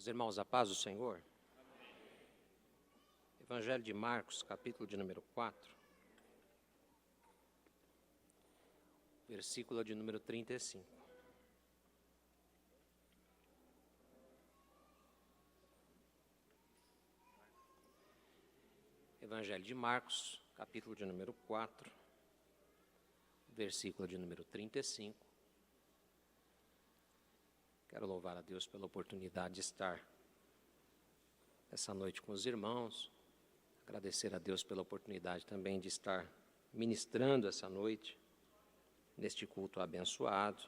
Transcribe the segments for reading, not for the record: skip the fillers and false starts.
Os irmãos, a paz do Senhor. Evangelho de Marcos, capítulo de número 4, versículo de número 35. Evangelho de Marcos, capítulo de número 4, versículo de número 35. Quero louvar a Deus pela oportunidade de estar essa noite com os irmãos. Agradecer a Deus pela oportunidade também de estar ministrando essa noite, neste culto abençoado.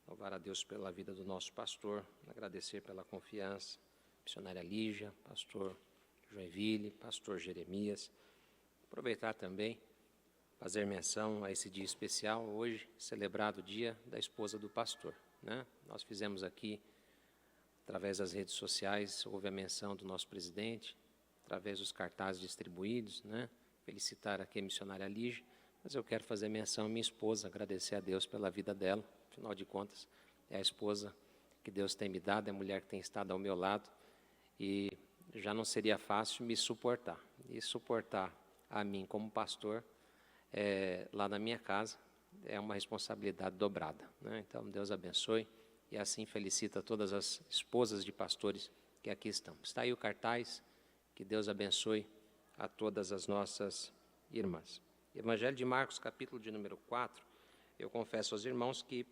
Louvar a Deus pela vida do nosso pastor, agradecer pela confiança, missionária Lígia, pastor Joinville, pastor Jeremias. Aproveitar também, fazer menção a esse dia especial, hoje, celebrado o dia da esposa do pastor, né? Nós fizemos aqui, através das redes sociais, houve a menção do nosso presidente, através dos cartazes distribuídos, né? Felicitar aqui a missionária Lígia, mas eu quero fazer menção à minha esposa, agradecer a Deus pela vida dela, afinal de contas, é a esposa que Deus tem me dado, é a mulher que tem estado ao meu lado, e já não seria fácil me suportar, e suportar a mim como pastor, lá na minha casa, é uma responsabilidade dobrada, né? Então, Deus abençoe, e assim felicita todas as esposas de pastores que aqui estão. Está aí o cartaz, que Deus abençoe a todas as nossas irmãs. Evangelho de Marcos, capítulo de número 4, eu confesso aos irmãos que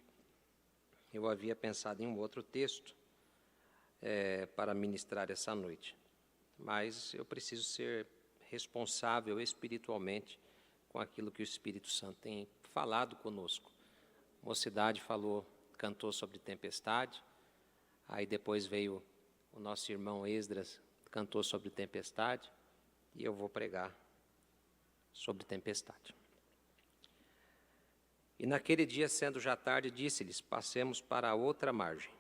eu havia pensado em um outro texto para ministrar essa noite, mas eu preciso ser responsável espiritualmente com aquilo que o Espírito Santo tem falado conosco. A mocidade cantou sobre tempestade, aí depois veio o nosso irmão Esdras, cantou sobre tempestade, e eu vou pregar sobre tempestade. E naquele dia, sendo já tarde, disse-lhes: passemos para a outra margem.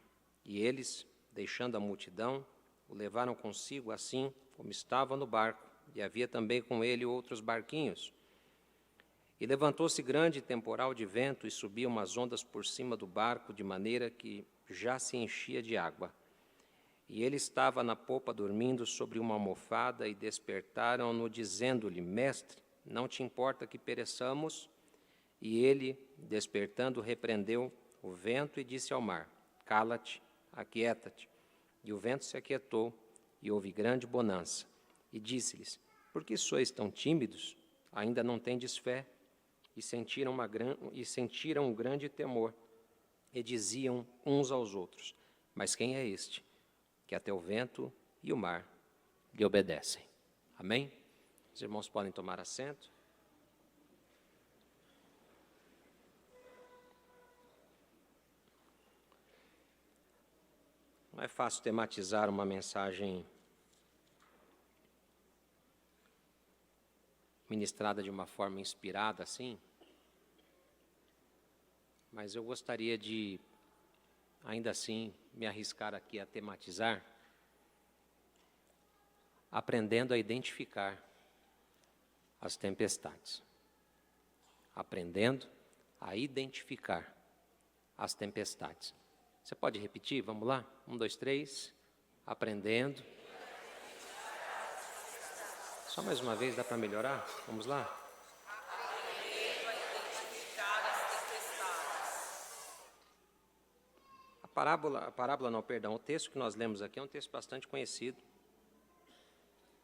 E eles, deixando a multidão, o levaram consigo assim como estava no barco, e havia também com ele outros barquinhos. E levantou-se grande temporal de vento, e subiam umas ondas por cima do barco, de maneira que já se enchia de água. E ele estava na popa dormindo sobre uma almofada, e despertaram-no, dizendo-lhe: Mestre, não te importa que pereçamos? E ele, despertando, repreendeu o vento e disse ao mar: Cala-te, aquieta-te. E o vento se aquietou, e houve grande bonança. E disse-lhes: Por que sois tão tímidos? Ainda não tendes fé? E sentiram um grande temor, e diziam uns aos outros: Mas quem é este, que até o vento e o mar lhe obedecem? Amém? Os irmãos podem tomar assento. Não é fácil tematizar uma mensagem ministrada de uma forma inspirada assim, mas eu gostaria de, ainda assim, me arriscar aqui a tematizar, aprendendo a identificar as tempestades. Aprendendo a identificar as tempestades. Você pode repetir? Vamos lá? 1, 2, 3. Aprendendo. Só mais uma vez, dá para melhorar? Vamos lá? Aprendendo a identificar as tempestades. O texto que nós lemos aqui é um texto bastante conhecido.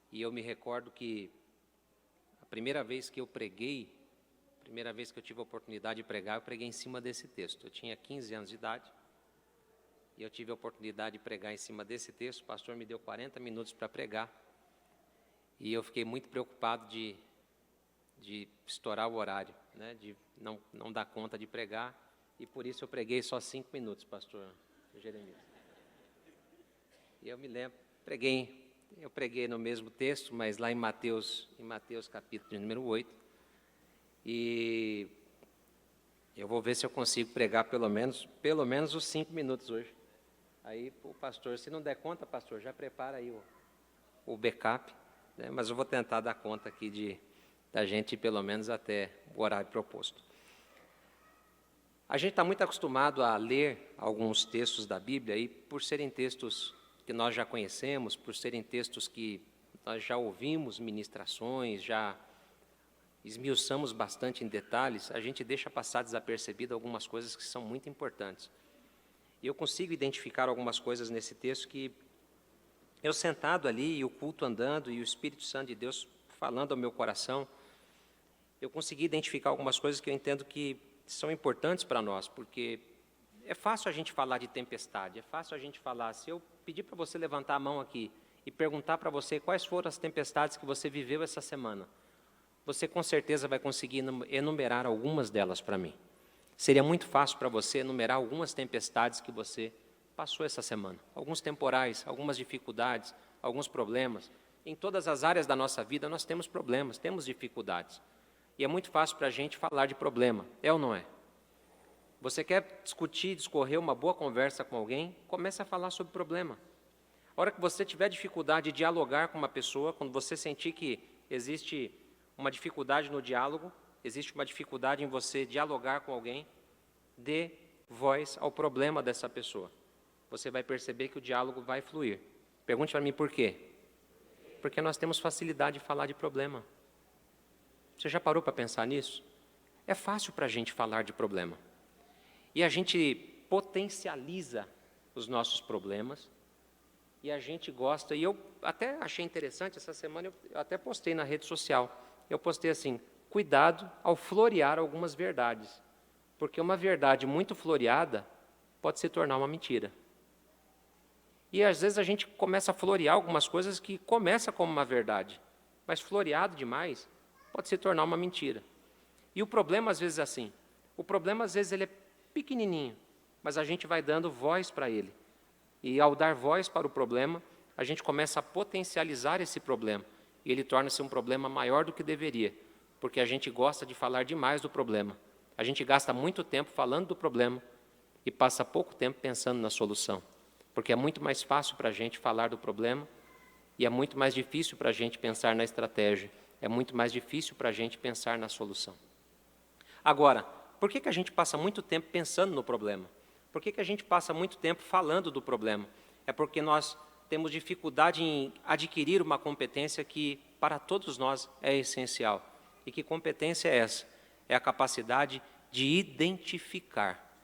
E eu me recordo que a primeira vez que eu preguei, a primeira vez que eu tive a oportunidade de pregar, eu preguei em cima desse texto. Eu tinha 15 anos de idade. E eu tive a oportunidade de pregar em cima desse texto. O pastor me deu 40 minutos para pregar. E eu fiquei muito preocupado de estourar o horário, né? De não dar conta de pregar. E por isso eu preguei só 5 minutos, pastor Jeremias. E eu me lembro, eu preguei no mesmo texto, mas lá em Mateus capítulo de número 8. E eu vou ver se eu consigo pregar pelo menos os 5 minutos hoje. Aí o pastor, se não der conta, pastor, já prepara aí o backup, né? Mas eu vou tentar dar conta aqui da gente ir pelo menos até o horário proposto. A gente está muito acostumado a ler alguns textos da Bíblia, e por serem textos que nós já conhecemos, por serem textos que nós já ouvimos ministrações, já esmiuçamos bastante em detalhes, a gente deixa passar desapercebido algumas coisas que são muito importantes. E eu consigo identificar algumas coisas nesse texto que eu sentado ali, e o culto andando, e o Espírito Santo de Deus falando ao meu coração, eu consegui identificar algumas coisas que eu entendo que são importantes para nós, porque é fácil a gente falar de tempestade, é fácil a gente falar, se eu pedir para você levantar a mão aqui e perguntar para você quais foram as tempestades que você viveu essa semana, você com certeza vai conseguir enumerar algumas delas para mim. Seria muito fácil para você enumerar algumas tempestades que você passou essa semana, alguns temporais, algumas dificuldades, alguns problemas. Em todas as áreas da nossa vida nós temos problemas, temos dificuldades. E é muito fácil para a gente falar de problema, é ou não é? Você quer discutir, discorrer uma boa conversa com alguém, comece a falar sobre problema. A hora que você tiver dificuldade de dialogar com uma pessoa, quando você sentir que existe uma dificuldade no diálogo, existe uma dificuldade em você dialogar com alguém, dê voz ao problema dessa pessoa. Você vai perceber que o diálogo vai fluir. Pergunte para mim por quê? Porque nós temos facilidade de falar de problema. Você já parou para pensar nisso? É fácil para a gente falar de problema. E a gente potencializa os nossos problemas, e a gente gosta, e eu até achei interessante, essa semana eu até postei na rede social, eu postei assim, cuidado ao florear algumas verdades, porque uma verdade muito floreada pode se tornar uma mentira. E às vezes a gente começa a florear algumas coisas que começam como uma verdade, mas floreado demais pode se tornar uma mentira. E o problema às vezes é assim, o problema às vezes ele é pequenininho, mas a gente vai dando voz para ele. E ao dar voz para o problema, a gente começa a potencializar esse problema. E ele torna-se um problema maior do que deveria, porque a gente gosta de falar demais do problema. A gente gasta muito tempo falando do problema e passa pouco tempo pensando na solução. Porque é muito mais fácil para a gente falar do problema e é muito mais difícil para a gente pensar na estratégia. É muito mais difícil para a gente pensar na solução. Agora, por que a gente passa muito tempo pensando no problema? Por que a gente passa muito tempo falando do problema? É porque nós temos dificuldade em adquirir uma competência que, para todos nós, é essencial. E que competência é essa? É a capacidade de identificar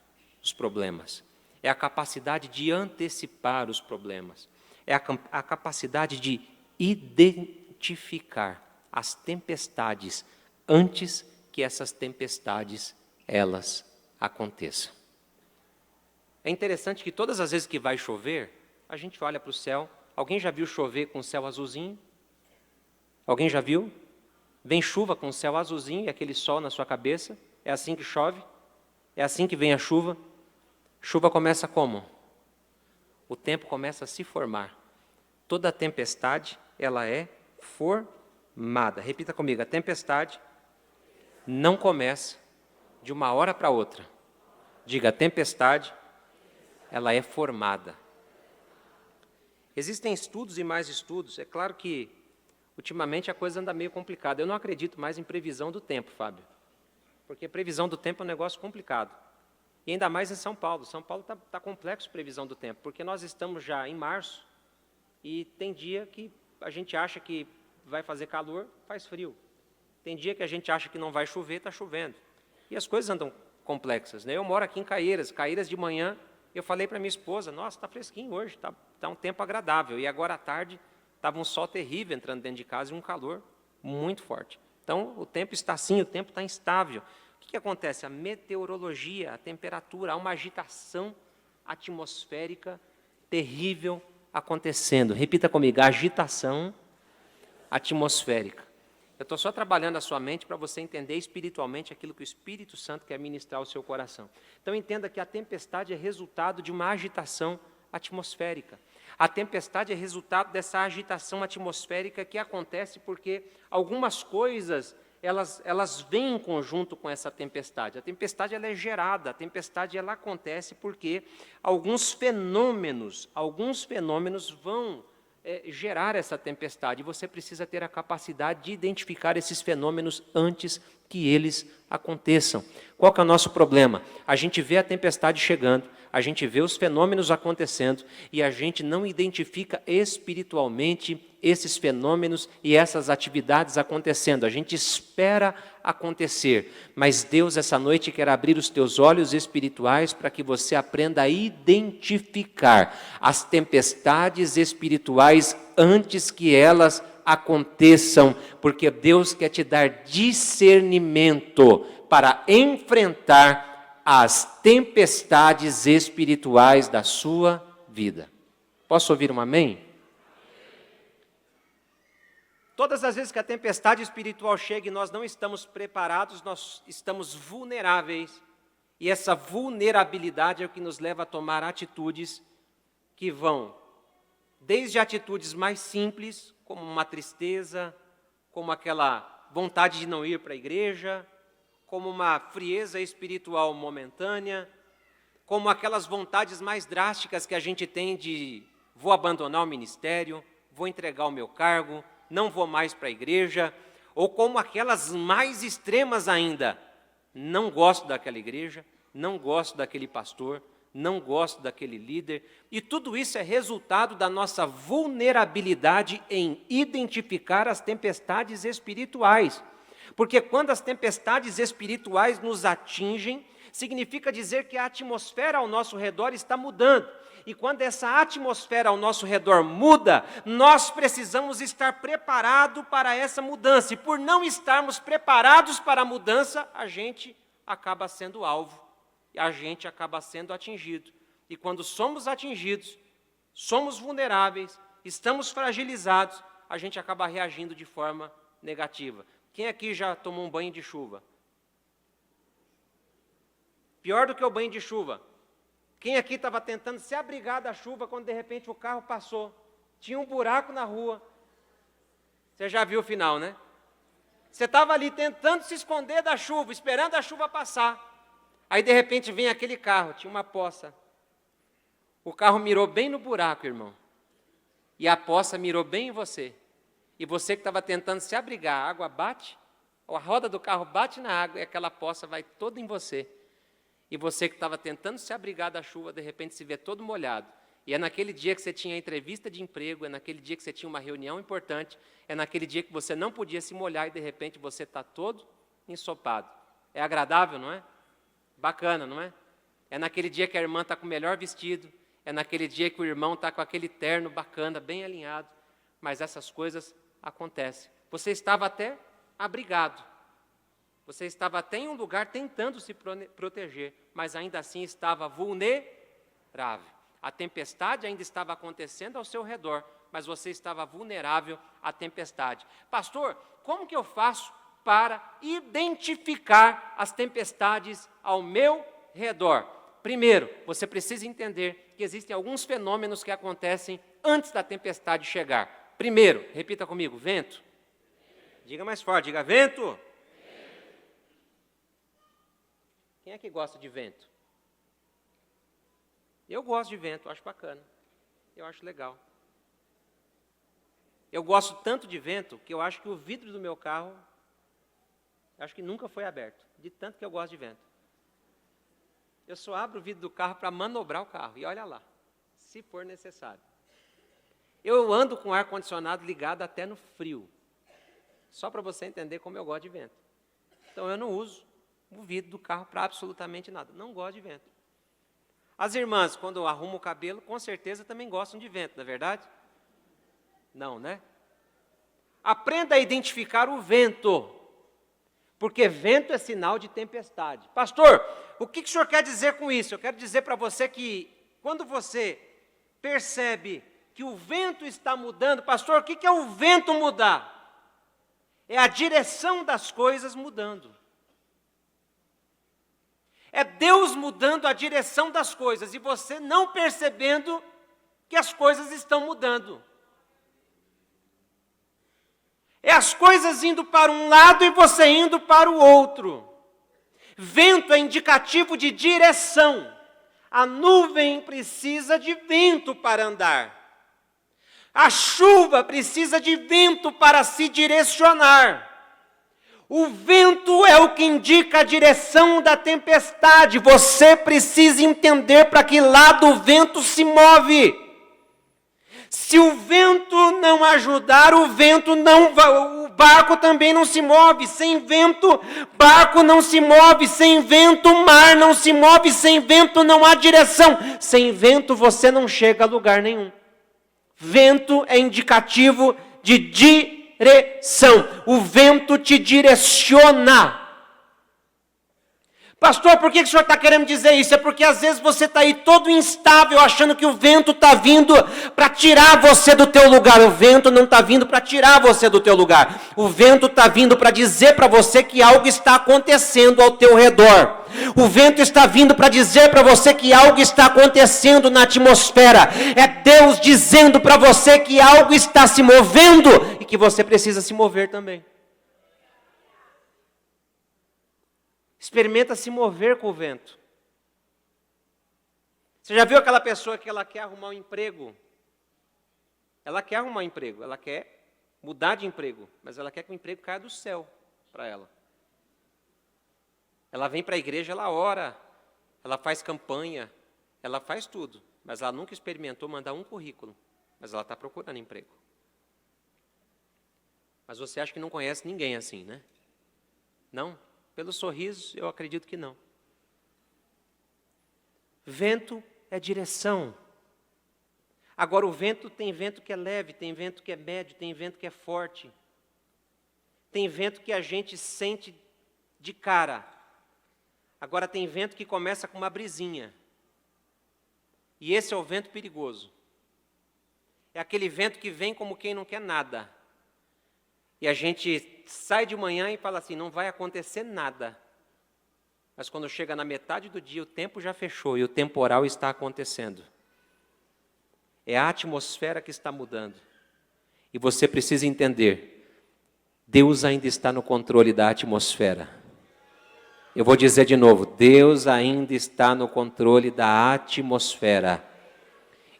os problemas. É a capacidade de antecipar os problemas. É a capacidade de identificar as tempestades antes que essas tempestades elas aconteçam. É interessante que todas as vezes que vai chover, a gente olha para o céu. Alguém já viu chover com o céu azulzinho? Alguém já viu? Vem chuva com o céu azulzinho e aquele sol na sua cabeça. É assim que chove? É assim que vem a chuva? Chuva começa como? O tempo começa a se formar. Toda tempestade, ela é formada. Repita comigo, a tempestade não começa de uma hora para outra. Diga, a tempestade, ela é formada. Existem estudos e mais estudos. É claro que, ultimamente, a coisa anda meio complicada. Eu não acredito mais em previsão do tempo, Fábio. Porque previsão do tempo é um negócio complicado. E ainda mais em São Paulo. São Paulo está complexo previsão do tempo, porque nós estamos já em março e tem dia que a gente acha que vai fazer calor, faz frio. Tem dia que a gente acha que não vai chover, está chovendo. E as coisas andam complexas, né? Eu moro aqui em Caieiras. Caieiras de manhã, eu falei para minha esposa, nossa, está fresquinho hoje, está um tempo agradável. E agora à tarde, estava um sol terrível entrando dentro de casa e um calor muito forte. Então, o tempo está assim, o tempo está instável. O que acontece? A meteorologia, a temperatura, há uma agitação atmosférica terrível acontecendo. Repita comigo, agitação atmosférica. Eu estou só trabalhando a sua mente para você entender espiritualmente aquilo que o Espírito Santo quer ministrar ao seu coração. Então entenda que a tempestade é resultado de uma agitação atmosférica. A tempestade é resultado dessa agitação atmosférica que acontece porque algumas coisas elas vêm em conjunto com essa tempestade. A tempestade ela é gerada, a tempestade ela acontece porque alguns fenômenos vão gerar essa tempestade. E você precisa ter a capacidade de identificar esses fenômenos antes que eles aconteçam. Qual que é o nosso problema? A gente vê a tempestade chegando, a gente vê os fenômenos acontecendo e a gente não identifica espiritualmente esses fenômenos e essas atividades acontecendo. A gente espera acontecer, mas Deus essa noite quer abrir os teus olhos espirituais para que você aprenda a identificar as tempestades espirituais antes que elas aconteçam, porque Deus quer te dar discernimento para enfrentar as tempestades espirituais da sua vida. Posso ouvir um amém? Todas as vezes que a tempestade espiritual chega e nós não estamos preparados, nós estamos vulneráveis. E essa vulnerabilidade é o que nos leva a tomar atitudes que vão desde atitudes mais simples, como uma tristeza, como aquela vontade de não ir para a igreja, como uma frieza espiritual momentânea, como aquelas vontades mais drásticas que a gente tem de vou abandonar o ministério, vou entregar o meu cargo, não vou mais para a igreja, ou como aquelas mais extremas ainda, não gosto daquela igreja, não gosto daquele pastor, não gosto daquele líder, e tudo isso é resultado da nossa vulnerabilidade em identificar as tempestades espirituais. Porque quando as tempestades espirituais nos atingem, significa dizer que a atmosfera ao nosso redor está mudando. E quando essa atmosfera ao nosso redor muda, nós precisamos estar preparados para essa mudança. E por não estarmos preparados para a mudança, a gente acaba sendo alvo. E a gente acaba sendo atingido. E quando somos atingidos, somos vulneráveis, estamos fragilizados, a gente acaba reagindo de forma negativa. Quem aqui já tomou um banho de chuva? Pior do que o banho de chuva. Quem aqui estava tentando se abrigar da chuva quando de repente o carro passou? Tinha um buraco na rua. Você já viu o final, né? Você estava ali tentando se esconder da chuva, esperando a chuva passar. Aí de repente vem aquele carro, tinha uma poça. O carro mirou bem no buraco, irmão. E a poça mirou bem em você. E você que estava tentando se abrigar, a água bate, a roda do carro bate na água e aquela poça vai toda em você. E você que estava tentando se abrigar da chuva, de repente se vê todo molhado. E é naquele dia que você tinha entrevista de emprego, é naquele dia que você tinha uma reunião importante, é naquele dia que você não podia se molhar e de repente você está todo ensopado. É agradável, não é? Bacana, não é? É naquele dia que a irmã está com o melhor vestido, é naquele dia que o irmão está com aquele terno bacana, bem alinhado, mas essas coisas acontecem. Você estava até abrigado, você estava até em um lugar tentando se proteger, mas ainda assim estava vulnerável. A tempestade ainda estava acontecendo ao seu redor, mas você estava vulnerável à tempestade. Pastor, como que eu faço para identificar as tempestades ao meu redor? Primeiro, você precisa entender que existem alguns fenômenos que acontecem antes da tempestade chegar. Primeiro, repita comigo, vento. Diga mais forte, diga vento. Quem é que gosta de vento? Eu gosto de vento, acho bacana. Eu acho legal. Eu gosto tanto de vento que eu acho que o vidro do meu carro, acho que nunca foi aberto, de tanto que eu gosto de vento. Eu só abro o vidro do carro para manobrar o carro, e olha lá, se for necessário. Eu ando com o ar-condicionado ligado até no frio, só para você entender como eu gosto de vento. Então eu não uso o vidro do carro para absolutamente nada, não gosto de vento. As irmãs, quando eu arrumo o cabelo, com certeza também gostam de vento, não é verdade? Não, né? Aprenda a identificar o vento, porque vento é sinal de tempestade. Pastor, o que o senhor quer dizer com isso? Eu quero dizer para você que quando você percebe que o vento está mudando, pastor, o que é o vento mudar? É a direção das coisas mudando. É Deus mudando a direção das coisas e você não percebendo que as coisas estão mudando. É as coisas indo para um lado e você indo para o outro. Vento é indicativo de direção. A nuvem precisa de vento para andar. A chuva precisa de vento para se direcionar. O vento é o que indica a direção da tempestade. Você precisa entender para que lado o vento se move. Se o vento não ajudar, o barco também não se move. Sem vento, barco não se move. Sem vento, mar não se move. Sem vento, não há direção. Sem vento, você não chega a lugar nenhum. Vento é indicativo de direção. O vento te direciona. Pastor, por que o senhor está querendo dizer isso? É porque às vezes você está aí todo instável, achando que o vento está vindo para tirar você do teu lugar. O vento não está vindo para tirar você do teu lugar. O vento está vindo para dizer para você que algo está acontecendo ao teu redor. O vento está vindo para dizer para você que algo está acontecendo na atmosfera. É Deus dizendo para você que algo está se movendo e que você precisa se mover também. Experimenta se mover com o vento. Você já viu aquela pessoa que ela quer arrumar um emprego? Ela quer arrumar um emprego, ela quer mudar de emprego, mas ela quer que o emprego caia do céu para ela. Ela vem para a igreja, ela ora, ela faz campanha, ela faz tudo, mas ela nunca experimentou mandar um currículo, mas ela está procurando emprego. Mas você acha que não conhece ninguém assim, né? Não? Pelo sorriso, eu acredito que não. Vento é direção. Agora, o vento tem vento que é leve, tem vento que é médio, tem vento que é forte. Tem vento que a gente sente de cara. Agora, tem vento que começa com uma brisinha. E esse é o vento perigoso. É aquele vento que vem como quem não quer nada. E a gente sai de manhã e fala assim, não vai acontecer nada. Mas quando chega na metade do dia, o tempo já fechou e o temporal está acontecendo. É a atmosfera que está mudando. E você precisa entender, Deus ainda está no controle da atmosfera. Eu vou dizer de novo, Deus ainda está no controle da atmosfera.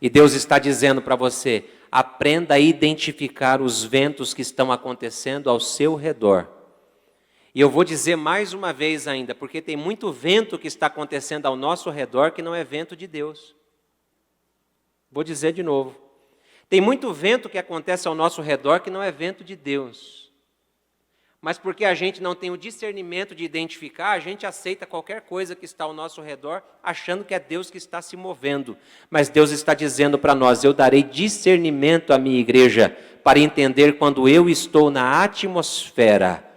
E Deus está dizendo para você, aprenda a identificar os ventos que estão acontecendo ao seu redor. E eu vou dizer mais uma vez ainda, porque tem muito vento que está acontecendo ao nosso redor que não é vento de Deus. Vou dizer de novo. Tem muito vento que acontece ao nosso redor que não é vento de Deus. Mas porque a gente não tem o discernimento de identificar, a gente aceita qualquer coisa que está ao nosso redor, achando que é Deus que está se movendo. Mas Deus está dizendo para nós, eu darei discernimento à minha igreja, para entender quando eu estou na atmosfera,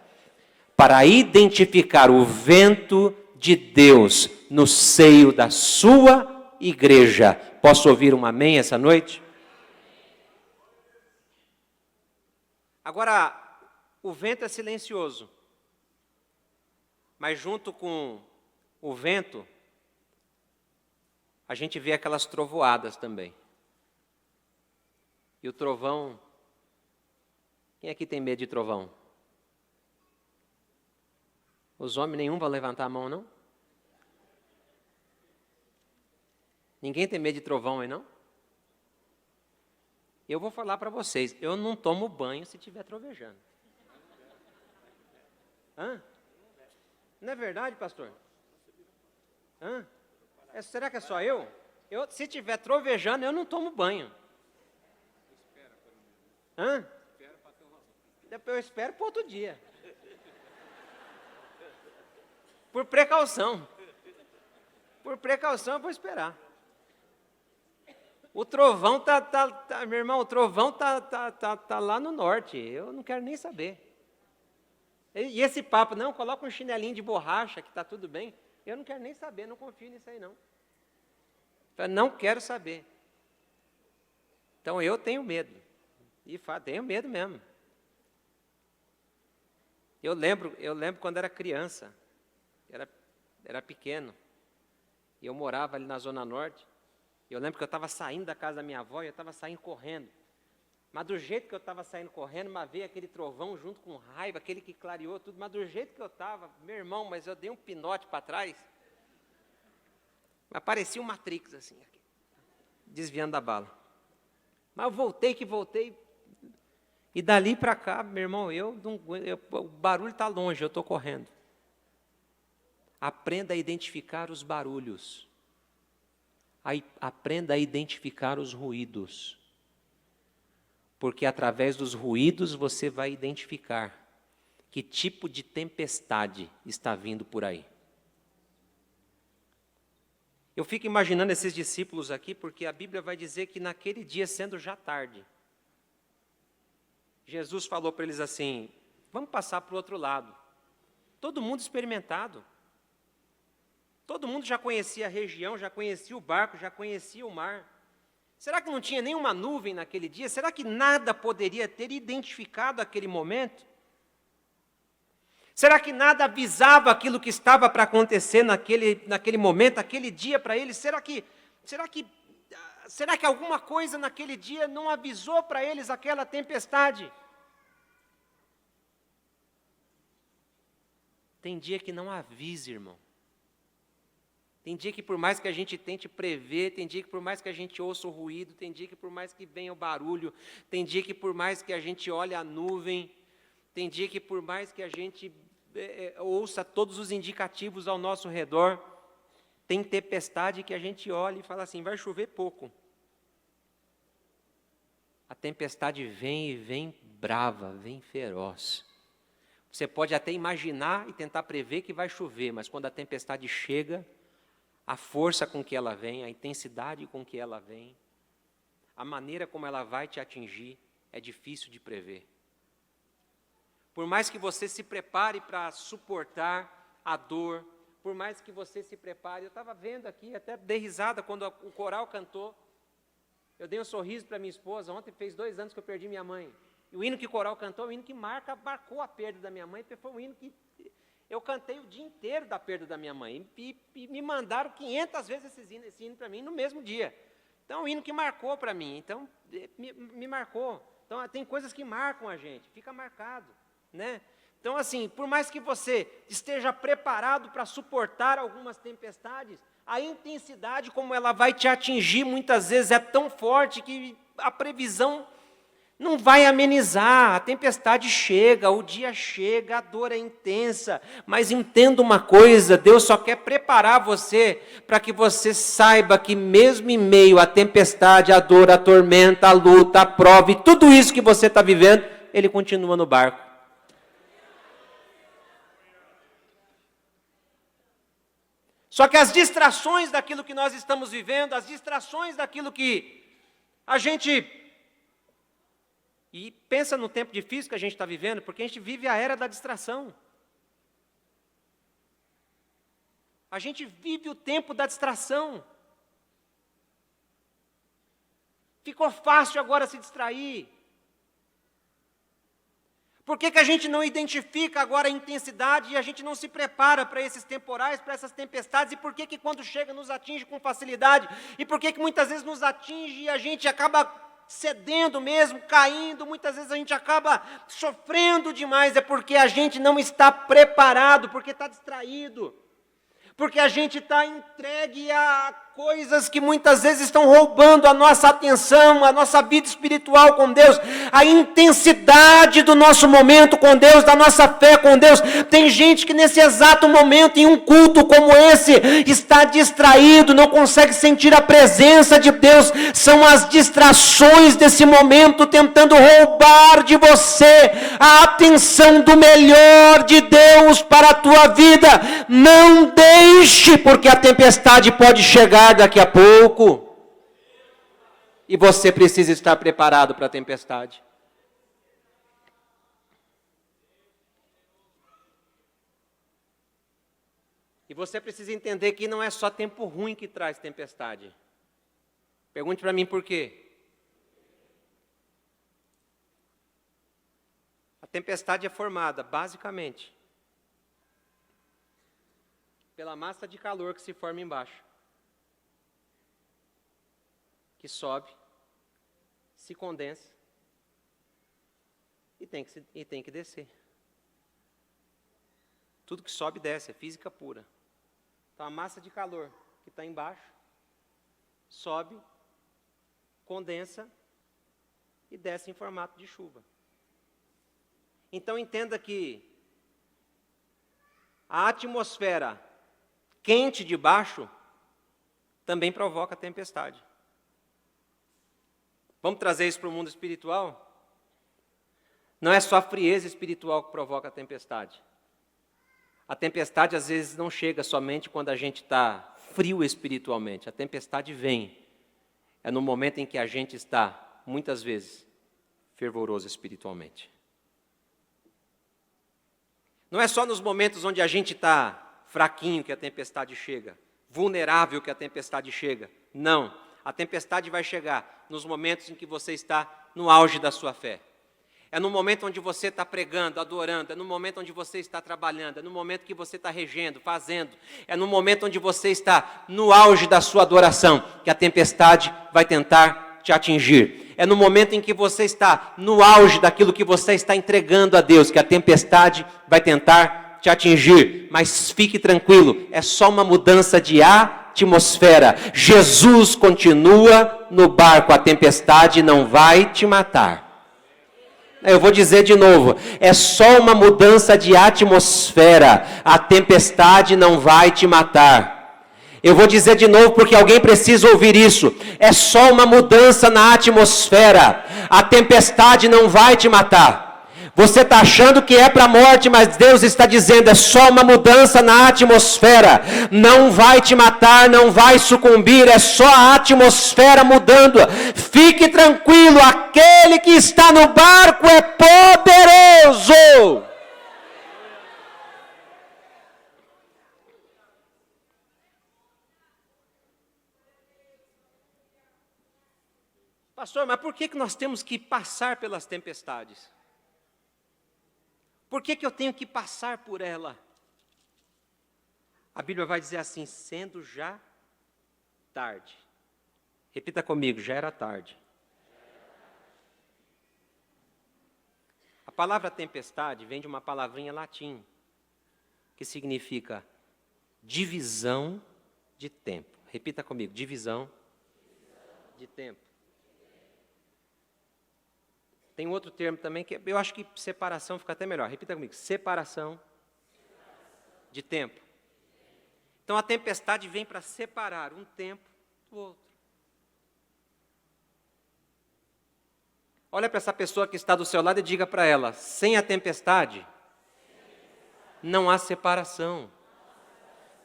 para identificar o vento de Deus no seio da sua igreja. Posso ouvir um amém essa noite? Agora, o vento é silencioso, mas junto com o vento, a gente vê aquelas trovoadas também. E o trovão, quem aqui tem medo de trovão? Os homens nenhum vão levantar a mão, não? Ninguém tem medo de trovão aí, não? Eu vou falar para vocês, eu não tomo banho se estiver trovejando. Hã? Não é verdade, pastor? Hã? Será que é só eu? Se estiver trovejando, eu não tomo banho. Hã? Eu espero para outro dia. Por precaução. Por precaução eu vou esperar. O trovão meu irmão, o trovão tá lá no norte. Eu não quero nem saber. E esse papo, não, coloca um chinelinho de borracha que está tudo bem. Eu não quero nem saber, não confio nisso aí não. Eu não quero saber. Então eu tenho medo. E tenho medo mesmo. Eu lembro quando era criança. Era pequeno. E eu morava ali na Zona Norte. Eu lembro que eu estava saindo da casa da minha avó e eu estava saindo correndo. Mas do jeito que eu estava saindo correndo, mas veio aquele trovão junto com raiva, aquele que clareou tudo. Mas do jeito que eu estava, meu irmão, mas eu dei um pinote para trás. Mas parecia um Matrix, assim, aqui, desviando da bala. Mas eu voltei. E dali para cá, meu irmão, o barulho está longe, eu estou correndo. Aprenda a identificar os barulhos. Aprenda a identificar os ruídos. Porque através dos ruídos você vai identificar que tipo de tempestade está vindo por aí. Eu fico imaginando esses discípulos aqui, porque a Bíblia vai dizer que naquele dia, sendo já tarde, Jesus falou para eles assim, vamos passar para o outro lado. Todo mundo experimentado. Todo mundo já conhecia a região, já conhecia o barco, já conhecia o mar. Será que não tinha nenhuma nuvem naquele dia? Será que nada poderia ter identificado aquele momento? Será que nada avisava aquilo que estava para acontecer naquele momento, aquele dia para eles? Será que alguma coisa naquele dia não avisou para eles aquela tempestade? Tem dia que não avisa, irmão. Tem dia que por mais que a gente tente prever, tem dia que por mais que a gente ouça o ruído, tem dia que por mais que venha o barulho, tem dia que por mais que a gente olhe a nuvem, tem dia que por mais que a gente ouça todos os indicativos ao nosso redor, tem tempestade que a gente olha e fala assim, vai chover pouco. A tempestade vem e vem brava, vem feroz. Você pode até imaginar e tentar prever que vai chover, mas quando a tempestade chega, a força com que ela vem, a intensidade com que ela vem, a maneira como ela vai te atingir, é difícil de prever. Por mais que você se prepare para suportar a dor, por mais que você se prepare, eu estava vendo aqui, até dei risada quando o coral cantou, eu dei um sorriso para minha esposa, ontem fez 2 anos que eu perdi minha mãe, e o hino que o coral cantou é o hino que marcou a perda da minha mãe, porque foi um hino que eu cantei o dia inteiro da perda da minha mãe, e me mandaram 500 vezes esse hino para mim no mesmo dia. Então, é um hino que marcou para mim, então, me marcou. Então, tem coisas que marcam a gente, fica marcado, né? Então, assim, por mais que você esteja preparado para suportar algumas tempestades, a intensidade como ela vai te atingir, muitas vezes, é tão forte que a previsão não vai amenizar, a tempestade chega, o dia chega, a dor é intensa, mas entenda uma coisa, Deus só quer preparar você para que você saiba que mesmo em meio à tempestade, à dor, à tormenta, à luta, à prova e tudo isso que você está vivendo, Ele continua no barco. Só que as distrações daquilo que nós estamos vivendo, as distrações daquilo que a gente... E pensa no tempo difícil que a gente está vivendo, porque a gente vive a era da distração. A gente vive o tempo da distração. Ficou fácil agora se distrair. Por que a gente não identifica agora a intensidade e a gente não se prepara para esses temporais, para essas tempestades? E por que quando chega nos atinge com facilidade? E por que muitas vezes nos atinge e a gente acaba cedendo mesmo, caindo, muitas vezes a gente acaba sofrendo demais, é porque a gente não está preparado, porque está distraído, porque a gente está entregue a coisas que muitas vezes estão roubando a nossa atenção, a nossa vida espiritual com Deus, a intensidade do nosso momento com Deus, da nossa fé com Deus. Tem gente que nesse exato momento, em um culto como esse, está distraído, não consegue sentir a presença de Deus. São as distrações desse momento tentando roubar de você a atenção do melhor de Deus para a tua vida. Não deixe, porque a tempestade pode chegar daqui a pouco, e você precisa estar preparado para a tempestade. E você precisa entender que não é só tempo ruim que traz tempestade. Pergunte para mim por quê. A tempestade é formada, basicamente, pela massa de calor que se forma embaixo, que sobe, se condensa e tem que descer. Tudo que sobe desce, é física pura. Então a massa de calor que está embaixo, sobe, condensa e desce em formato de chuva. Então entenda que a atmosfera quente de baixo também provoca tempestade. Vamos trazer isso para o mundo espiritual? Não é só a frieza espiritual que provoca a tempestade. A tempestade às vezes não chega somente quando a gente está frio espiritualmente. A tempestade vem. É no momento em que a gente está, muitas vezes, fervoroso espiritualmente. Não é só nos momentos onde a gente está fraquinho que a tempestade chega, vulnerável que a tempestade chega. Não, a tempestade vai chegar nos momentos em que você está no auge da sua fé. É no momento onde você está pregando, adorando, é no momento onde você está trabalhando, é no momento que você está regendo, fazendo, é no momento onde você está no auge da sua adoração, que a tempestade vai tentar te atingir. É no momento em que você está no auge daquilo que você está entregando a Deus, que a tempestade vai tentar te atingir. Mas fique tranquilo, é só uma mudança de atmosfera. Jesus continua no barco, a tempestade não vai te matar. Eu vou dizer de novo, é só uma mudança de atmosfera, a tempestade não vai te matar. Eu vou dizer de novo porque alguém precisa ouvir isso, é só uma mudança na atmosfera, a tempestade não vai te matar. Você está achando que é para a morte, mas Deus está dizendo, é só uma mudança na atmosfera, não vai te matar, não vai sucumbir, é só a atmosfera mudando. Fique tranquilo, aquele que está no barco é poderoso. Pastor, mas por que nós temos que passar pelas tempestades? Por que eu tenho que passar por ela? A Bíblia vai dizer assim, sendo já tarde. Repita comigo, já era tarde. A palavra tempestade vem de uma palavrinha latim, que significa divisão de tempo. Repita comigo, divisão de tempo. Tem um outro termo também, que eu acho que separação fica até melhor. Repita comigo, separação de tempo. Então a tempestade vem para separar um tempo do outro. Olha para essa pessoa que está do seu lado e diga para ela, sem a tempestade, não há separação.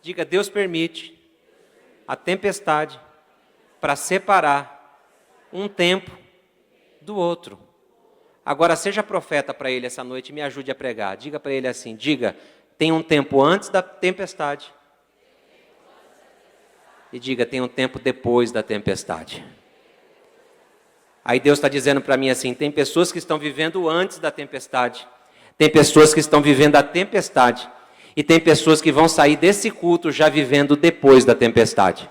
Diga, Deus permite a tempestade para separar um tempo do outro. Agora, seja profeta para ele essa noite e me ajude a pregar. Diga para ele assim, diga, tem um tempo antes da tempestade. E diga, tem um tempo depois da tempestade. Aí Deus está dizendo para mim assim, tem pessoas que estão vivendo antes da tempestade. Tem pessoas que estão vivendo a tempestade. E tem pessoas que vão sair desse culto já vivendo depois da tempestade.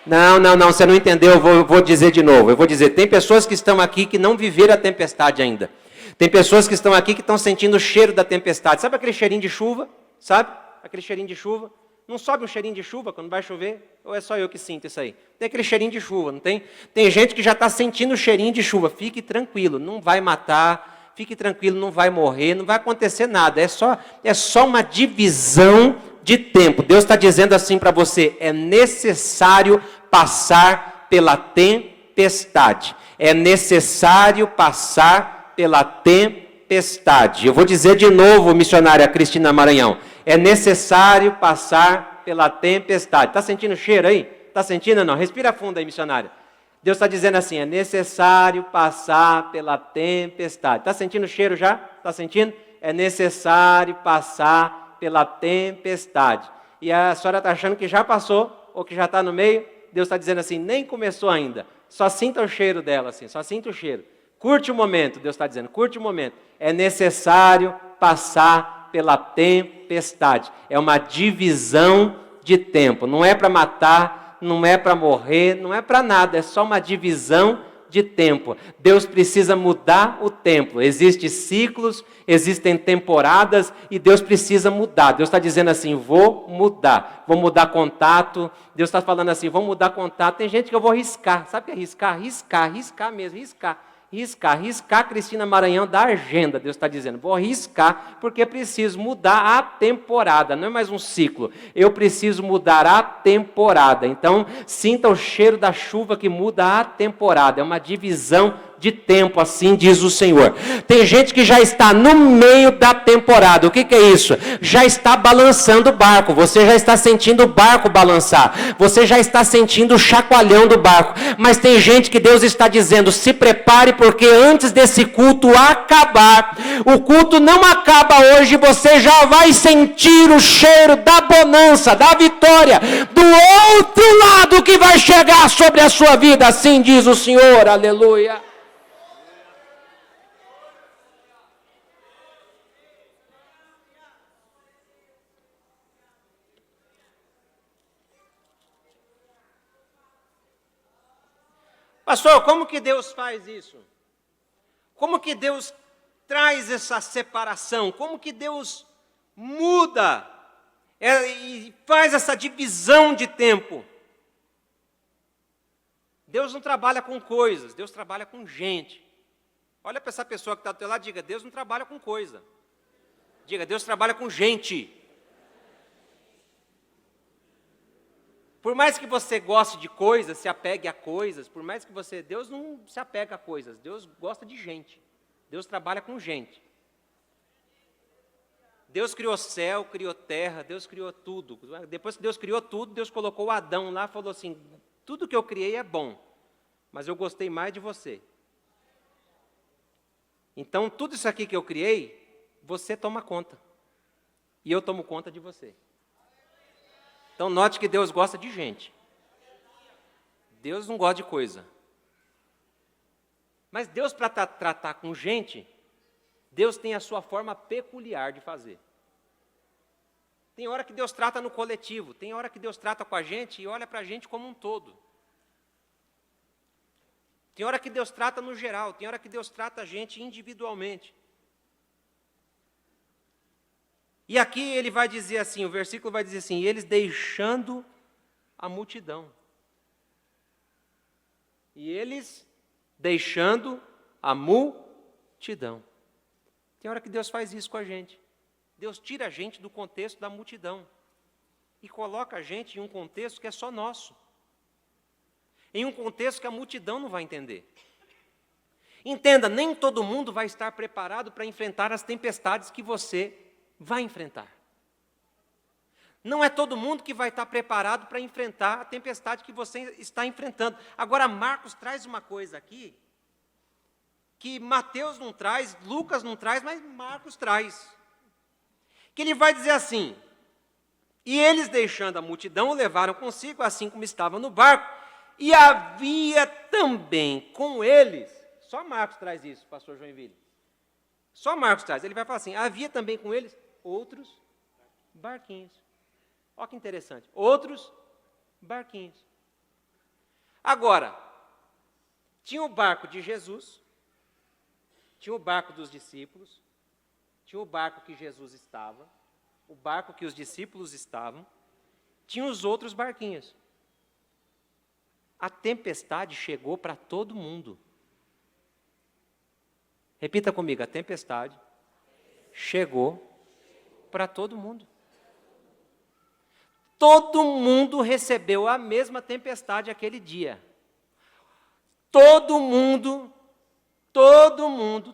Não, você não entendeu, eu vou dizer de novo. Eu vou dizer, tem pessoas que estão aqui que não viveram a tempestade ainda. Tem pessoas que estão aqui que estão sentindo o cheiro da tempestade. Sabe aquele cheirinho de chuva? Sabe? Aquele cheirinho de chuva. Não sobe um cheirinho de chuva quando vai chover? Ou é só eu que sinto isso aí? Tem aquele cheirinho de chuva, não tem? Tem gente que já está sentindo o cheirinho de chuva. Fique tranquilo, não vai matar. Fique tranquilo, não vai morrer, não vai acontecer nada. É só uma divisão de tempo. Deus está dizendo assim para você, é necessário passar pela tempestade. É necessário passar pela tempestade. Eu vou dizer de novo, missionária Cristina Maranhão. É necessário passar pela tempestade. Está sentindo o cheiro aí? Está sentindo ou não? Respira fundo aí, missionária. Deus está dizendo assim, é necessário passar pela tempestade. Está sentindo o cheiro já? Está sentindo? É necessário passar pela tempestade. E a senhora está achando que já passou, ou que já está no meio? Deus está dizendo assim, nem começou ainda. Só sinta o cheiro dela, assim, só sinta o cheiro. Curte o momento, Deus está dizendo, curte o momento. É necessário passar pela tempestade. É uma divisão de tempo. Não é para matar, não é para morrer, não é para nada. É só uma divisão de tempo. Deus precisa mudar o tempo. Existem ciclos, existem temporadas e Deus precisa mudar. Deus está dizendo assim, vou mudar contato. Deus está falando assim, vou mudar contato. Tem gente que eu vou riscar. Sabe o que é riscar? Riscar mesmo, riscar. Riscar. Riscar, Cristina Maranhão, da agenda, Deus está dizendo. Vou riscar, porque preciso mudar a temporada. Não é mais um ciclo. Eu preciso mudar a temporada. Então, sinta o cheiro da chuva que muda a temporada. É uma divisão de tempo, assim diz o Senhor. Tem gente que já está no meio da temporada. O que é isso? Já está balançando o barco. Você já está sentindo o barco balançar. Você já está sentindo o chacoalhão do barco. Mas tem gente que Deus está dizendo, se prepare, porque antes desse culto acabar, o culto não acaba hoje, você já vai sentir o cheiro da bonança, da vitória, do outro lado que vai chegar sobre a sua vida, assim diz o Senhor, aleluia. Pastor, como que Deus faz isso? Como que Deus traz essa separação? Como que Deus muda e faz essa divisão de tempo? Deus não trabalha com coisas, Deus trabalha com gente. Olha para essa pessoa que está do teu lado e diga, Deus não trabalha com coisa. Diga, Deus trabalha com gente. Por mais que você goste de coisas, se apegue a coisas, por mais que você... Deus não se apega a coisas, Deus gosta de gente. Deus trabalha com gente. Deus criou céu, criou terra, Deus criou tudo. Depois que Deus criou tudo, Deus colocou o Adão lá e falou assim, tudo que eu criei é bom, mas eu gostei mais de você. Então, tudo isso aqui que eu criei, você toma conta. E eu tomo conta de você. Então, note que Deus gosta de gente. Deus não gosta de coisa. Mas Deus, para tratar com gente, Deus tem a sua forma peculiar de fazer. Tem hora que Deus trata no coletivo, tem hora que Deus trata com a gente e olha para a gente como um todo. Tem hora que Deus trata no geral, tem hora que Deus trata a gente individualmente. E aqui ele vai dizer assim, o versículo vai dizer assim, eles deixando a multidão. E eles deixando a multidão. Tem hora que Deus faz isso com a gente. Deus tira a gente do contexto da multidão e coloca a gente em um contexto que é só nosso. Em um contexto que a multidão não vai entender. Entenda, nem todo mundo vai estar preparado para enfrentar as tempestades que você vai enfrentar. Não é todo mundo que vai estar preparado para enfrentar a tempestade que você está enfrentando. Agora, Marcos traz uma coisa aqui, que Mateus não traz, Lucas não traz, mas Marcos traz. Que ele vai dizer assim, e eles deixando a multidão, o levaram consigo, assim como estavam no barco, e havia também com eles, só Marcos traz isso, pastor Joinville, só Marcos traz, ele vai falar assim, havia também com eles outros barquinhos. Olha que interessante, outros barquinhos. Agora, tinha o barco de Jesus, tinha o barco dos discípulos, tinha o barco que Jesus estava, o barco que os discípulos estavam, tinha os outros barquinhos. A tempestade chegou para todo mundo. Repita comigo, a tempestade chegou para todo mundo. Todo mundo recebeu a mesma tempestade aquele dia. Todo mundo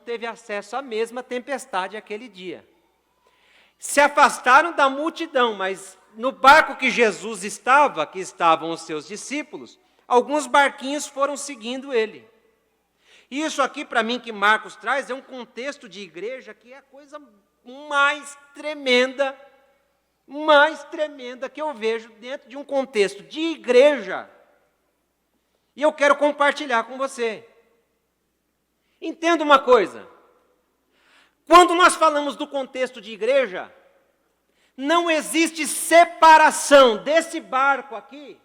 teve acesso à mesma tempestade aquele dia. Se afastaram da multidão, mas no barco que Jesus estava, que estavam os seus discípulos, alguns barquinhos foram seguindo ele. Isso aqui, para mim, que Marcos traz, é um contexto de igreja que é a coisa mais tremenda que eu vejo dentro de um contexto de igreja. E eu quero compartilhar com você. Entenda uma coisa. Quando nós falamos do contexto de igreja, não existe separação desse barco aqui,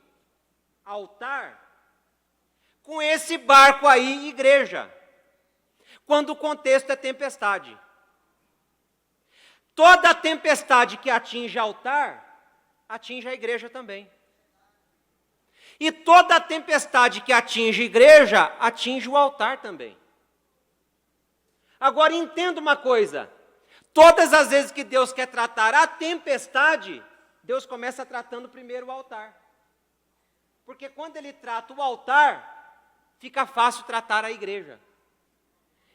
altar, com esse barco aí, igreja. Quando o contexto é tempestade. Toda tempestade que atinge altar, atinge a igreja também. E toda tempestade que atinge a igreja, atinge o altar também. Agora entenda uma coisa, todas as vezes que Deus quer tratar a tempestade, Deus começa tratando primeiro o altar. Porque quando Ele trata o altar, fica fácil tratar a igreja.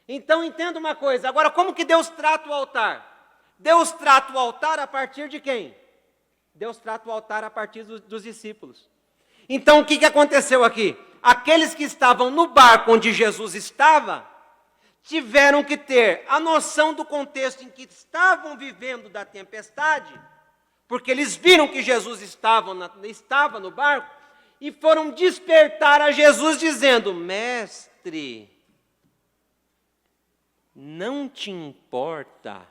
Então entenda uma coisa, agora como que Deus trata o altar? Deus trata o altar a partir de quem? Deus trata o altar a partir dos discípulos. Então o que aconteceu aqui? Aqueles que estavam no barco onde Jesus estava, tiveram que ter a noção do contexto em que estavam vivendo da tempestade, porque eles viram que Jesus estava no barco, e foram despertar a Jesus dizendo: Mestre, não te importa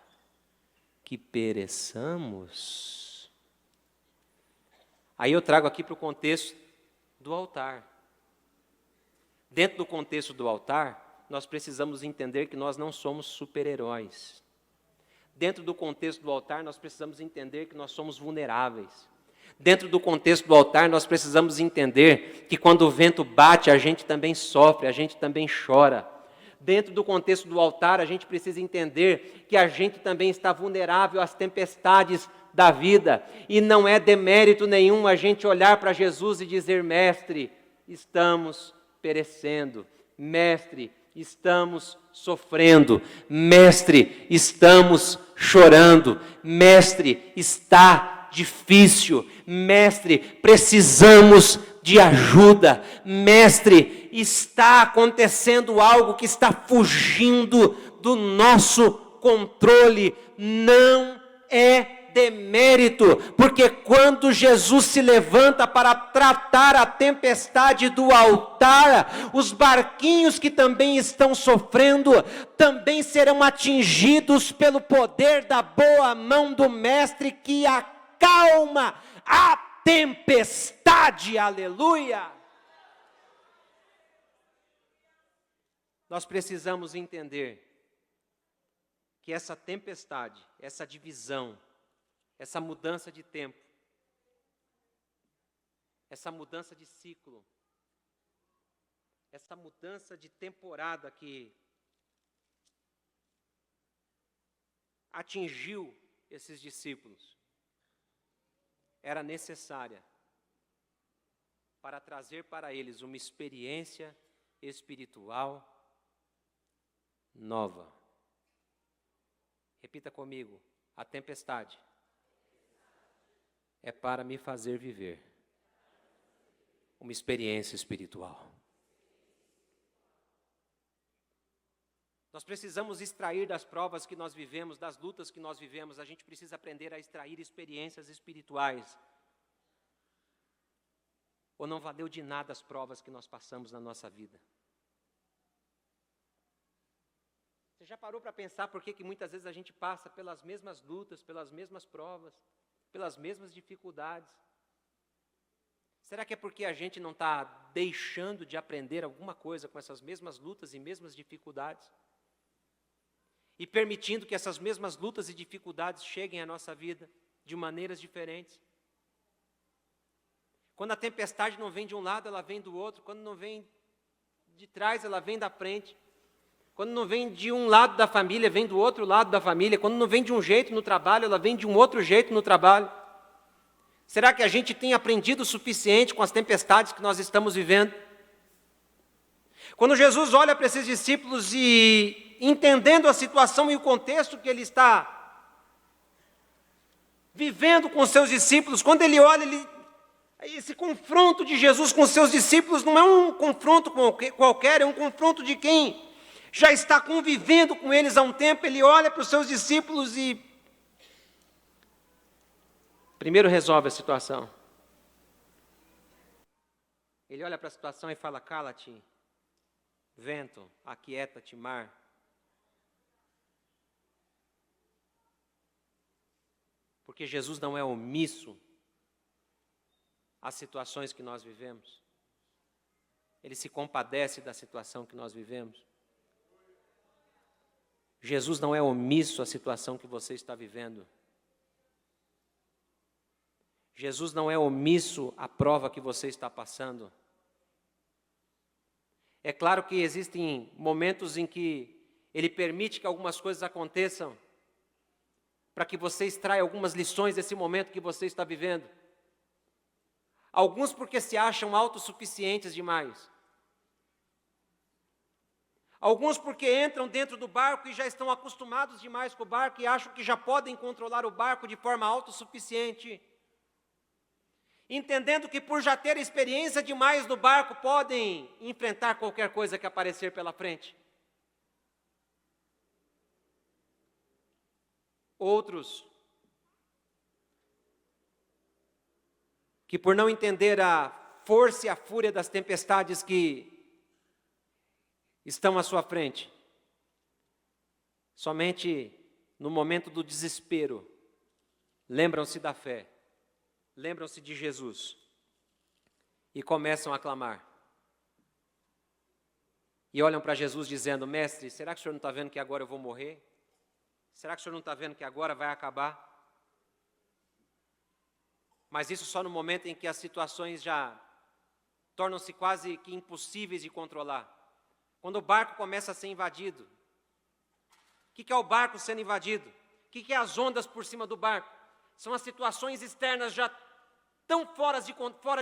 que pereçamos? Aí eu trago aqui para o contexto do altar. Dentro do contexto do altar, nós precisamos entender que nós não somos super-heróis. Dentro do contexto do altar, nós precisamos entender que nós somos vulneráveis. Dentro do contexto do altar, nós precisamos entender que quando o vento bate, a gente também sofre, a gente também chora. Dentro do contexto do altar, a gente precisa entender que a gente também está vulnerável às tempestades da vida. E não é demérito nenhum a gente olhar para Jesus e dizer: Mestre, estamos perecendo. Mestre, estamos sofrendo. Mestre, estamos chorando. Mestre, está difícil. Mestre, precisamos de ajuda. Mestre, está acontecendo algo que está fugindo do nosso controle. Não é demérito, porque quando Jesus se levanta para tratar a tempestade do altar, os barquinhos que também estão sofrendo, também serão atingidos pelo poder da boa mão do Mestre, que acalma a tempestade. Aleluia! Nós precisamos entender que essa tempestade, essa divisão, essa mudança de tempo, essa mudança de ciclo, essa mudança de temporada que atingiu esses discípulos, era necessária para trazer para eles uma experiência espiritual nova. Repita comigo: a tempestade é para me fazer viver uma experiência espiritual. Nós precisamos extrair das provas que nós vivemos, das lutas que nós vivemos, a gente precisa aprender a extrair experiências espirituais. Ou não valeu de nada as provas que nós passamos na nossa vida? Você já parou para pensar por que muitas vezes a gente passa pelas mesmas lutas, pelas mesmas provas, pelas mesmas dificuldades? Será que é porque a gente não está deixando de aprender alguma coisa com essas mesmas lutas e mesmas dificuldades? E permitindo que essas mesmas lutas e dificuldades cheguem à nossa vida de maneiras diferentes? Quando a tempestade não vem de um lado, ela vem do outro. Quando não vem de trás, ela vem da frente. Quando não vem de um lado da família, vem do outro lado da família. Quando não vem de um jeito no trabalho, ela vem de um outro jeito no trabalho. Será que a gente tem aprendido o suficiente com as tempestades que nós estamos vivendo? Quando Jesus olha para esses discípulos e, entendendo a situação e o contexto que ele está vivendo com os seus discípulos, quando ele olha, esse confronto de Jesus com os seus discípulos não é um confronto qualquer, é um confronto de quem já está convivendo com eles há um tempo. Ele olha para os seus discípulos e primeiro resolve a situação. Ele olha para a situação e fala: cala-te, vento, aquieta-te, mar. Porque Jesus não é omisso às situações que nós vivemos. Ele se compadece da situação que nós vivemos. Jesus não é omisso à situação que você está vivendo. Jesus não é omisso à prova que você está passando. É claro que existem momentos em que Ele permite que algumas coisas aconteçam para que você extraia algumas lições desse momento que você está vivendo. Alguns porque se acham autossuficientes demais. Alguns porque entram dentro do barco e já estão acostumados demais com o barco e acham que já podem controlar o barco de forma autossuficiente. Entendendo que por já ter experiência demais no barco, podem enfrentar qualquer coisa que aparecer pela frente. Outros, que por não entender a força e a fúria das tempestades que estão à sua frente, somente no momento do desespero, lembram-se da fé, lembram-se de Jesus e começam a clamar. E olham para Jesus dizendo: Mestre, será que o Senhor não está vendo que agora eu vou morrer? Será que o Senhor não está vendo que agora vai acabar? Mas isso só no momento em que as situações já tornam-se quase que impossíveis de controlar. Quando o barco começa a ser invadido. O que é o barco sendo invadido? O que é as ondas por cima do barco? São as situações externas já tão fora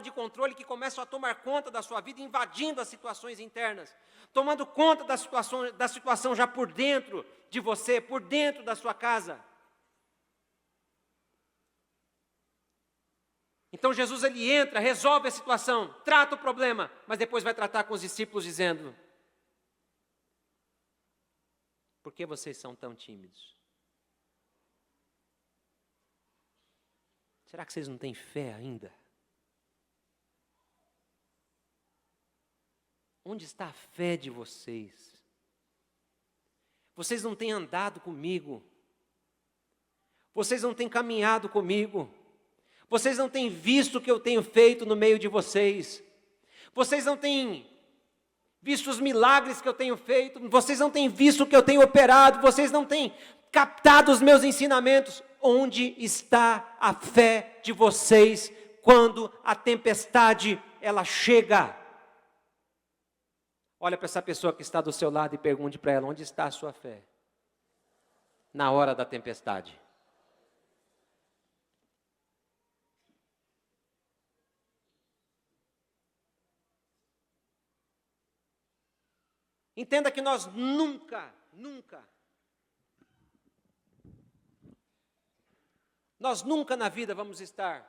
de controle que começam a tomar conta da sua vida, invadindo as situações internas, tomando conta da situação já por dentro de você, por dentro da sua casa. Então Jesus ele entra, resolve a situação, trata o problema, mas depois vai tratar com os discípulos dizendo: por que vocês são tão tímidos? Será que vocês não têm fé ainda? Onde está a fé de vocês? Vocês não têm andado comigo. Vocês não têm caminhado comigo. Vocês não têm visto o que eu tenho feito no meio de vocês. Vocês não têm visto os milagres que eu tenho feito. Vocês não têm visto o que eu tenho operado. Vocês não têm captado os meus ensinamentos. Onde está a fé de vocês quando a tempestade ela chega? Olha para essa pessoa que está do seu lado e pergunte para ela: onde está a sua fé na hora da tempestade? Entenda que nós nunca na vida vamos estar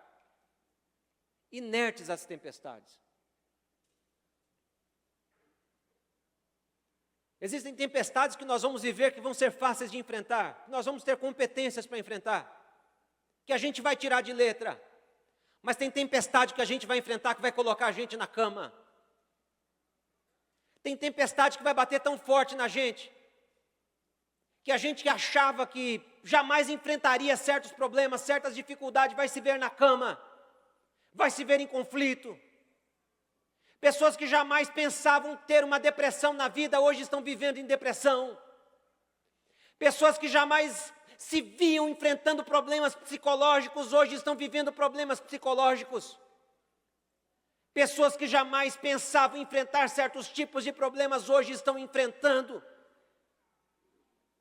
inertes às tempestades. Existem tempestades que nós vamos viver que vão ser fáceis de enfrentar, que nós vamos ter competências para enfrentar, que a gente vai tirar de letra. Mas tem tempestade que a gente vai enfrentar que vai colocar a gente na cama. Tem tempestade que vai bater tão forte na gente, que a gente achava que jamais enfrentaria certos problemas, certas dificuldades, vai se ver na cama, vai se ver em conflito. Pessoas que jamais pensavam ter uma depressão na vida, hoje estão vivendo em depressão. Pessoas que jamais se viam enfrentando problemas psicológicos, hoje estão vivendo problemas psicológicos. Pessoas que jamais pensavam enfrentar certos tipos de problemas, hoje estão enfrentando.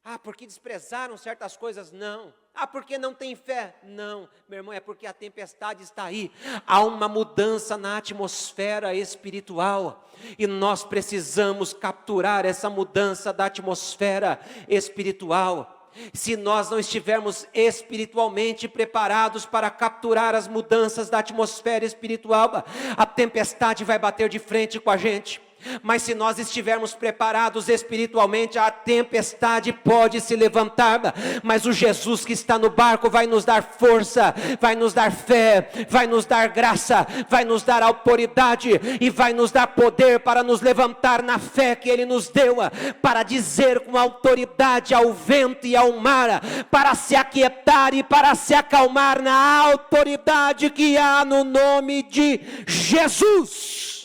Ah, porque desprezaram certas coisas? Não. Ah, porque não tem fé? Não. Meu irmão, é porque a tempestade está aí. Há uma mudança na atmosfera espiritual. E nós precisamos capturar essa mudança da atmosfera espiritual. Se nós não estivermos espiritualmente preparados para capturar as mudanças da atmosfera espiritual, a tempestade vai bater de frente com a gente. Mas se nós estivermos preparados espiritualmente, a tempestade pode se levantar, mas o Jesus que está no barco vai nos dar força, vai nos dar fé, vai nos dar graça, vai nos dar autoridade e vai nos dar poder para nos levantar na fé que Ele nos deu, para dizer com autoridade ao vento e ao mar, para se aquietar e para se acalmar na autoridade que há no nome de Jesus.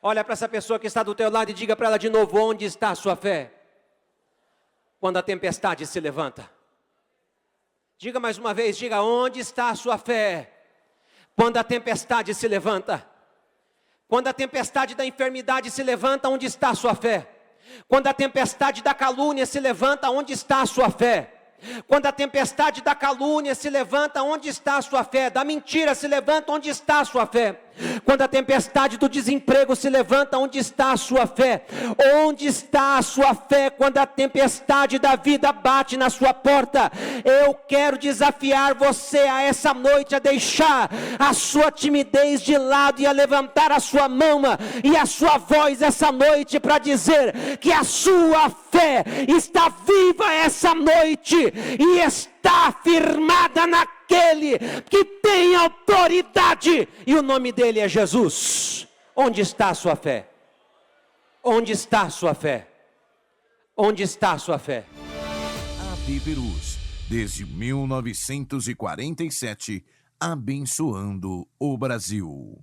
Olha para essa pessoa que está do teu lado e diga para ela de novo: onde está a sua fé quando a tempestade se levanta? Diga mais uma vez, diga: onde está a sua fé quando a tempestade se levanta? Quando a tempestade da enfermidade se levanta, onde está a sua fé? Quando a tempestade da calúnia se levanta, onde está a sua fé? Quando a tempestade da calúnia se levanta, onde está a sua fé? Da mentira se levanta, onde está a sua fé? Quando a tempestade do desemprego se levanta, onde está a sua fé? Onde está a sua fé quando a tempestade da vida bate na sua porta? Eu quero desafiar você a essa noite a deixar a sua timidez de lado e a levantar a sua mão e a sua voz essa noite para dizer que a sua fé está viva essa noite e está firmada naquele que tem autoridade, e o nome dele é Jesus. Onde está a sua fé? Onde está a sua fé? Onde está a sua fé? AB Perus, desde 1947, abençoando o Brasil.